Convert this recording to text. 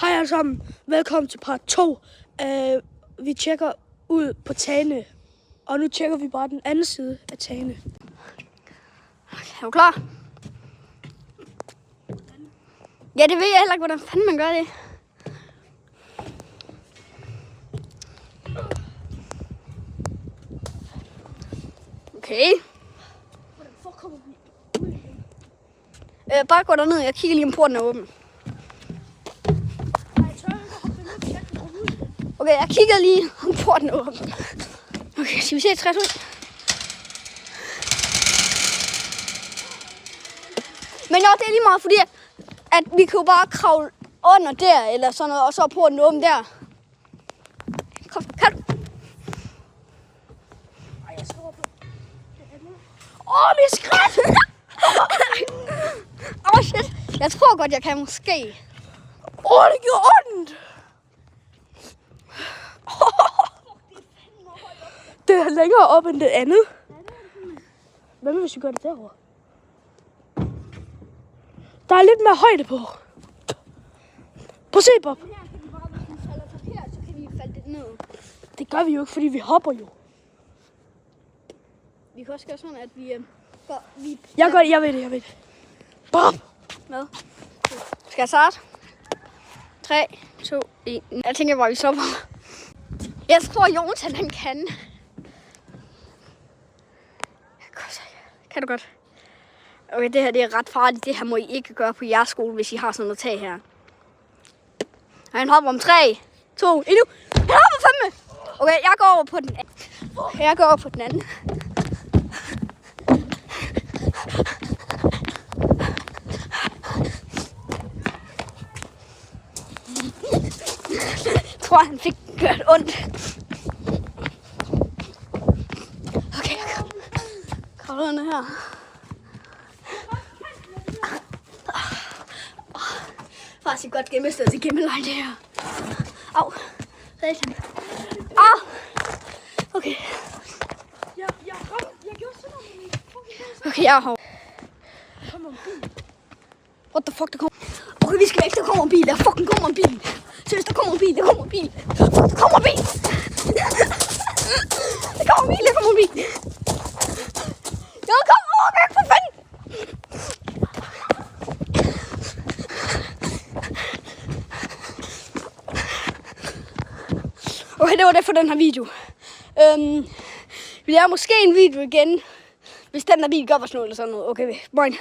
Hej alle sammen, velkommen til part 2. Vi tjekker ud på tagene, og nu tjekker vi bare den anden side af tagene. Er du klar? Ja, det ved jeg heller ikke, hvordan fanden man gør det. Okay. Hvordan kommer vi ud? Bare gå derned, jeg kigger lige om porten er åben. Okay, jeg kigger lige om porten er åben. Okay, skal vi se 60 ud? Men jo, det er lige meget, fordi at vi kan jo bare kravle under der, eller sådan noget, og så er porten åben der. Kom, kan du? Vi er skræt! Shit. Jeg tror godt, jeg kan måske. Det gjorde ondt! Det er længere op end det andet. Hvad hvis vi gør det derovre? Der er lidt mere højde på. Prøv at se, Bob. Her kan vi bare, hvis vi falder forkert, så kan vi falde det ned. Det gør vi jo ikke, fordi vi hopper jo. Vi kan også gøre sådan, at vi... Jeg gør det, jeg ved det. Bob! Hvad? Skal jeg starte? 3, 2, 1. Jeg tænker bare, vi stopper. Jeg tror, Jonathan han kan. Kan du godt? Okay, det her det er ret farligt. Det her må I ikke gøre på jeres skole, hvis I har sådan noget tag her. Han hopper om 3, 2, 1 nu. Han hopper fandme! Okay, jeg går over på den anden. Jeg går over på den anden. Jeg tror, han fik gjort ondt. Okay, jeg kommer under her. Faktisk godt gennemstået til gemmelejn det her. Au. Satan. Au. Okay. Jeg gjorde sådan noget. Okay, jeg er her. What the fuck, der kommer? Okay, vi skal væk, der kommer en bil. Der fucking kommer en bil. Seriøst, der kommer en bil. Der kommer en bil. Der kommer en bil. Der kommer en bil. Der kommer en bil. Jeg kommer væk, for fanden. Okay, det var det for den her video. Vi laver måske en video igen, hvis den der bil gør os noget eller sådan noget. Okay, bye.